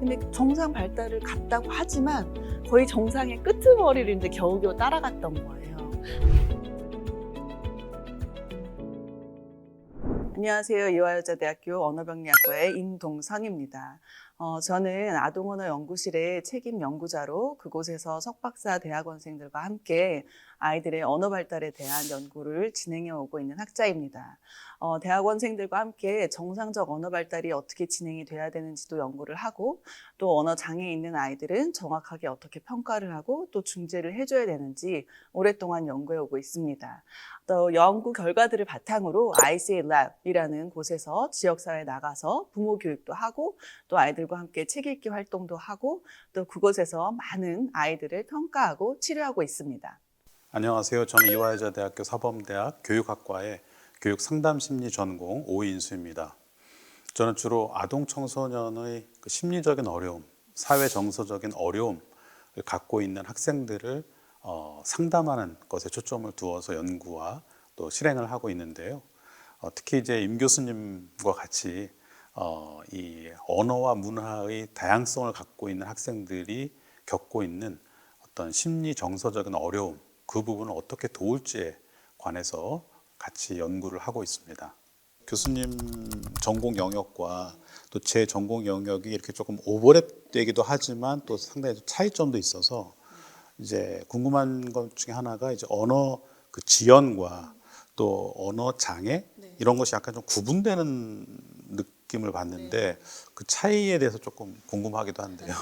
근데 정상 발달을 갔다고 하지만 거의 정상의 끄트머리를 이제 겨우겨우 따라갔던 거예요. 안녕하세요. 이화여자대학교 언어병리학과의 임동선입니다. 저는 아동언어연구실의 책임 연구자로 그곳에서 석박사 대학원생들과 함께 아이들의 언어 발달에 대한 연구를 진행해 오고 있는 학자입니다. 대학원생들과 함께 정상적 언어 발달이 어떻게 진행이 돼야 되는지도 연구를 하고, 또 언어 장애 있는 아이들은 정확하게 어떻게 평가를 하고 또 중재를 해줘야 되는지 오랫동안 연구해 오고 있습니다. 또 연구 결과들을 바탕으로 ICA Lab이라는 곳에서 지역사회에 나가서 부모 교육도 하고, 또 아이들과 함께 책 읽기 활동도 하고, 또 그곳에서 많은 아이들을 평가하고 치료하고 있습니다. 안녕하세요. 저는 이화여자대학교 사범대학 교육학과의 교육상담심리 전공 오인수입니다. 저는 주로 아동 청소년의 심리적인 어려움, 사회 정서적인 어려움을 갖고 있는 학생들을 상담하는 것에 초점을 두어서 연구와 또 실행을 하고 있는데요. 특히 이제 임 교수님과 같이 이 언어와 문화의 다양성을 갖고 있는 학생들이 겪고 있는 어떤 심리 정서적인 어려움, 그 부분을 어떻게 도울지에 관해서 같이 연구를 하고 있습니다. 교수님 전공 영역과 또 제 전공 영역이 이렇게 조금 오버랩되기도 하지만 또 상당히 차이점도 있어서 이제 궁금한 것 중에 하나가 이제 언어 그 지연과 또 언어 장애 이런 것이 약간 좀 구분되는 느낌을 받는데 그 차이에 대해서 조금 궁금하기도 한데요.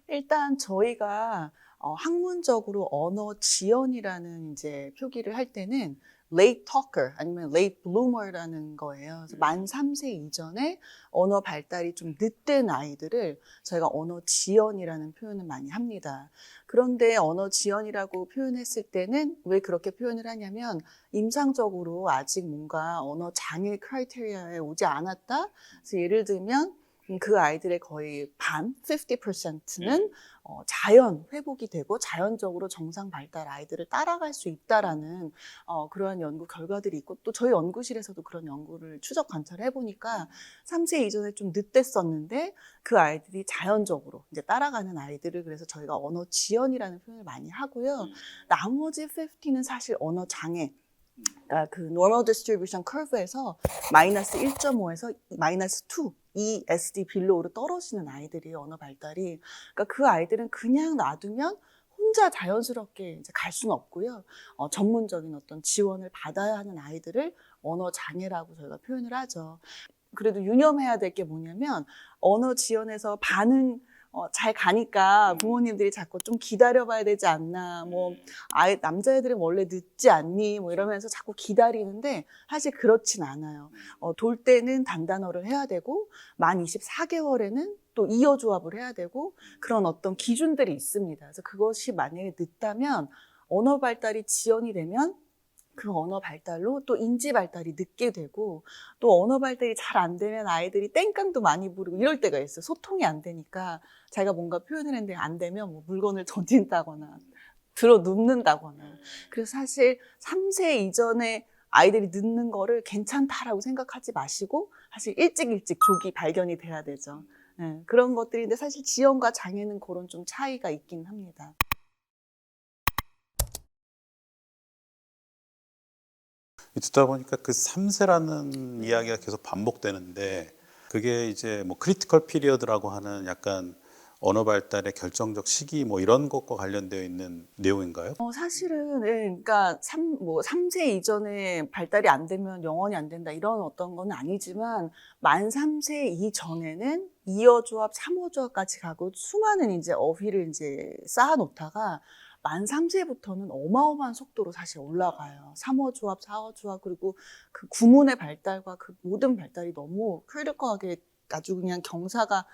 일단 저희가 학문적으로 언어 지연이라는 이제 표기를 할 때는 late talker 아니면 late bloomer라는 거예요. 그래서 만 3세 이전에 언어 발달이 좀 늦된 아이들을 저희가 언어 지연이라는 표현을 많이 합니다. 그런데 언어 지연이라고 표현했을 때는 왜 그렇게 표현을 하냐면 임상적으로 아직 뭔가 언어 장애 크라이테리아에 오지 않았다. 그래서 예를 들면 그 아이들의 거의 반, 50%는 자연 회복이 되고 자연적으로 정상 발달 아이들을 따라갈 수 있다라는 그러한 연구 결과들이 있고, 또 저희 연구실에서도 그런 연구를 추적 관찰해 보니까 3세 이전에 좀 늦댔었는데 그 아이들이 자연적으로 이제 따라가는 아이들을, 그래서 저희가 언어 지연이라는 표현을 많이 하고요. 나머지 50는 사실 언어 장애, 그러니까 그 normal distribution curve에서 마이너스 1.5에서 마이너스 2, ESD 빌로우로 떨어지는 아이들이 언어 발달이. 그러니까 그 아이들은 그냥 놔두면 혼자 자연스럽게 이제 갈 수는 없고요. 전문적인 어떤 지원을 받아야 하는 아이들을 언어 장애라고 저희가 표현을 하죠. 그래도 유념해야 될 게 뭐냐면 언어 지연에서 반은 잘 가니까 부모님들이 자꾸 좀 기다려봐야 되지 않나, 뭐 남자애들은 원래 늦지 않니, 뭐 이러면서 자꾸 기다리는데 사실 그렇진 않아요. 돌 때는 단단어를 해야 되고 만 24개월에는 또 이어 조합을 해야 되고 그런 어떤 기준들이 있습니다. 그래서 그것이 만약에 늦다면 언어 발달이 지연이 되면 그 언어 발달로 또 인지 발달이 늦게 되고, 또 언어 발달이 잘 안 되면 아이들이 땡깡도 많이 부르고 이럴 때가 있어요. 소통이 안 되니까 자기가 뭔가 표현을 했는데 안 되면 뭐 물건을 던진다거나 들어 눕는다거나. 그래서 사실 3세 이전에 아이들이 늦는 거를 괜찮다라고 생각하지 마시고 사실 일찍 조기 발견이 돼야 되죠. 네, 그런 것들인데 사실 지연과 장애는 그런 좀 차이가 있긴 합니다. 듣다 보니까 그 3세라는 이야기가 계속 반복되는데 그게 이제 뭐 크리티컬 피리어드라고 하는 약간 언어 발달의 결정적 시기 뭐 이런 것과 관련되어 있는 내용인가요? 사실은 그러니까 3세 이전에 발달이 안 되면 영원히 안 된다 이런 어떤 건 아니지만 만 3세 이전에는 2어 조합, 3어 조합까지 가고 수많은 이제 어휘를 이제 쌓아 놓다가 만 3세부터는 어마어마한 속도로 사실 올라가요. 3어 조합, 4어 조합, 그리고 그 구문의 발달과 그 모든 발달이 너무 크리티컬하게 아주 그냥 경사가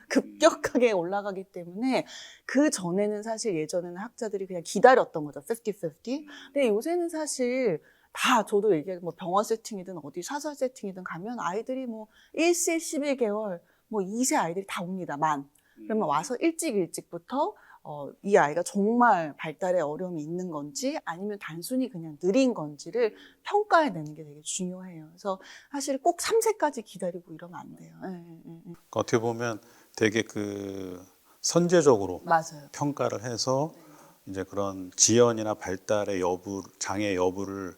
급격하게 올라가기 때문에 그 전에는 사실 예전에는 학자들이 그냥 기다렸던 거죠. 50-50. 근데 요새는 사실 다 저도 얘기해 뭐 병원 세팅이든 어디 사설 세팅이든 가면 아이들이 뭐 1세 11개월, 뭐 2세 아이들이 다 옵니다. 그러면 와서 일찍부터 이 아이가 정말 발달에 어려움이 있는 건지 아니면 단순히 그냥 느린 건지를 평가해내는 게 되게 중요해요. 그래서 사실 꼭 3세까지 기다리고 이러면 안 돼요. 그러니까 어떻게 보면 되게 그 선제적으로 맞아요. 평가를 해서 이제 그런 지연이나 발달의 장애 여부를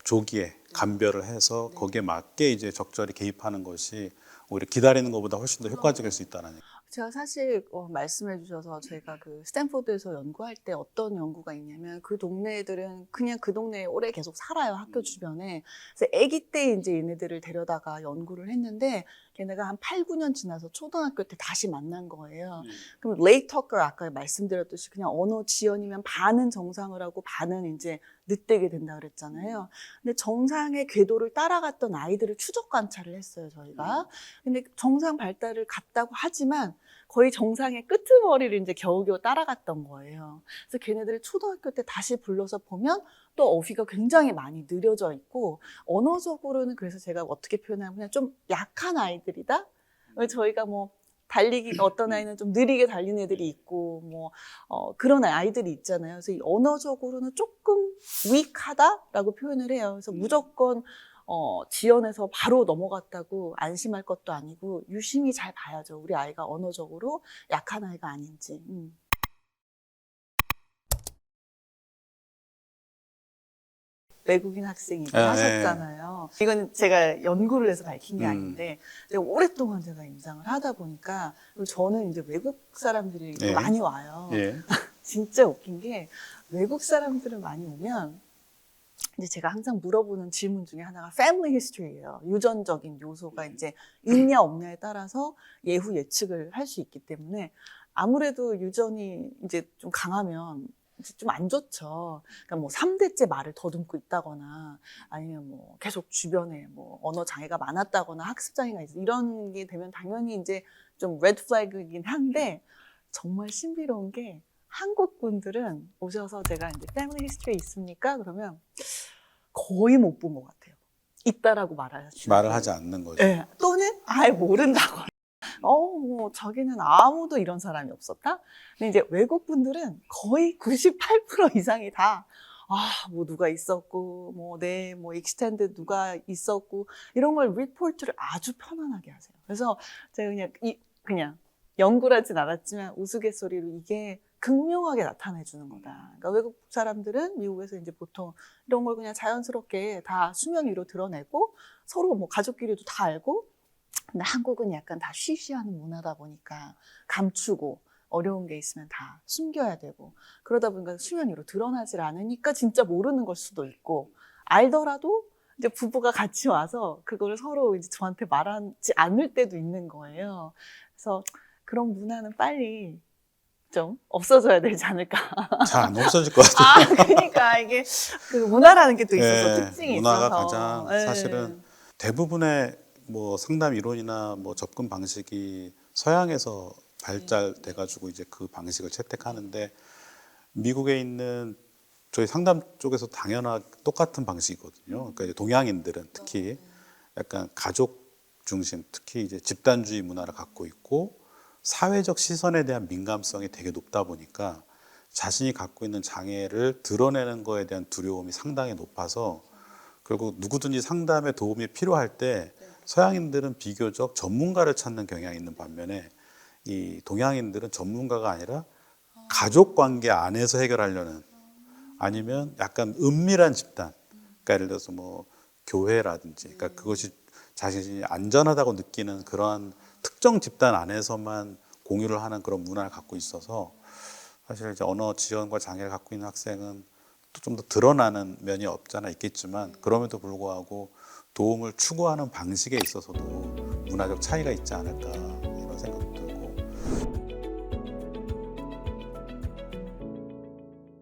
조기에 감별을 해서 거기에 맞게 이제 적절히 개입하는 것이 오히려 기다리는 것보다 훨씬 더 효과적일 수 있다는 얘기. 제가 사실 말씀해 주셔서 제가 그 스탠포드에서 연구할 때 어떤 연구가 있냐면 그 동네 애들은 그냥 그 동네에 오래 계속 살아요. 학교 주변에. 그래서 아기 때 이제 얘네들을 데려다가 연구를 했는데 걔네가 한 8, 9년 지나서 초등학교 때 다시 만난 거예요. 그럼 레이 터커 아까 말씀드렸듯이 그냥 언어 지연이면 반은 정상을 하고 반은 이제 늦되게 된다 그랬잖아요. 근데 정상의 궤도를 따라갔던 아이들을 추적 관찰을 했어요, 저희가. 근데 정상 발달을 갔다고 하지만 거의 정상의 끄트머리를 이제 겨우겨우 따라갔던 거예요. 그래서 걔네들을 초등학교 때 다시 불러서 보면 또 어휘가 굉장히 많이 느려져 있고 언어적으로는 그래서 제가 어떻게 표현하면 그냥 좀 약한 아이들이다. 저희가 뭐 달리기가 어떤 아이는 좀 느리게 달리는 애들이 있고 뭐 그런 아이들이 있잖아요. 그래서 이 언어적으로는 조금 위크하다라고 표현을 해요. 그래서 무조건 지연해서 바로 넘어갔다고 안심할 것도 아니고 유심히 잘 봐야죠. 우리 아이가 언어적으로 약한 아이가 아닌지. 외국인 학생이 하셨잖아요. 이건 제가 연구를 해서 밝힌 게 아닌데 제가 오랫동안 제가 임상을 하다 보니까 그리고 저는 이제 외국 사람들이 많이 와요. 진짜 웃긴 게 외국 사람들은 많이 오면 이제 제가 항상 물어보는 질문 중에 하나가 family history예요. 유전적인 요소가 이제 있냐 없냐에 따라서 예후 예측을 할 수 있기 때문에 아무래도 유전이 이제 좀 강하면 좀 안 좋죠. 그러니까 뭐 3대째 말을 더듬고 있다거나 아니면 뭐 계속 주변에 뭐 언어 장애가 많았다거나 학습 장애가 있어 이런 게 되면 당연히 이제 좀 레드 플래그이긴 한데 정말 신비로운 게 한국 분들은 오셔서 제가 이제 패밀리 히스토리 있습니까? 그러면 거의 못 본 것 같아요. 있다라고 말을 하지 않는 거죠. 네. 또는 아예 모른다고. 뭐 저기는 아무도 이런 사람이 없었다. 근데 이제 외국 분들은 거의 98% 이상이 다 뭐 누가 있었고, 뭐 익스텐드 누가 있었고 이런 걸 리포트를 아주 편안하게 하세요. 그래서 제가 그냥 연구를 하진 않았지만 우스갯소리로 이게 극명하게 나타내주는 거다. 그러니까 외국 사람들은 미국에서 이제 보통 이런 걸 그냥 자연스럽게 다 수면 위로 드러내고 서로 뭐 가족끼리도 다 알고 근데 한국은 약간 다 쉬쉬하는 문화다 보니까 감추고 어려운 게 있으면 다 숨겨야 되고 그러다 보니까 수면 위로 드러나질 않으니까 진짜 모르는 걸 수도 있고 알더라도 이제 부부가 같이 와서 그걸 서로 이제 저한테 말하지 않을 때도 있는 거예요. 그래서 그런 문화는 빨리 좀 없어져야 되지 않을까. 잘 안 없어질 것 같아요. 그러니까 이게 그 문화라는 게 또 있어서 특징이 문화가 있어서. 가장 사실은 대부분의 뭐 상담 이론이나 뭐 접근 방식이 서양에서 발달돼 가지고 이제 그 방식을 채택하는데 미국에 있는 저희 상담 쪽에서 당연하게 똑같은 방식이거든요. 그러니까 이제 동양인들은 특히 약간 가족 중심, 특히 이제 집단주의 문화를 갖고 있고 사회적 시선에 대한 민감성이 되게 높다 보니까 자신이 갖고 있는 장애를 드러내는 거에 대한 두려움이 상당히 높아서 결국 누구든지 상담에 도움이 필요할 때 서양인들은 비교적 전문가를 찾는 경향이 있는 반면에 이 동양인들은 전문가가 아니라 가족 관계 안에서 해결하려는 아니면 약간 은밀한 집단, 그러니까 예를 들어서 뭐 교회라든지, 그러니까 그것이 자신이 안전하다고 느끼는 그러한 특정 집단 안에서만 공유를 하는 그런 문화를 갖고 있어서 사실 이제 언어 지연과 장애를 갖고 있는 학생은 또 좀 더 드러나는 면이 없잖아 있겠지만 그럼에도 불구하고 도움을 추구하는 방식에 있어서도 문화적 차이가 있지 않을까 이런 생각도 들고.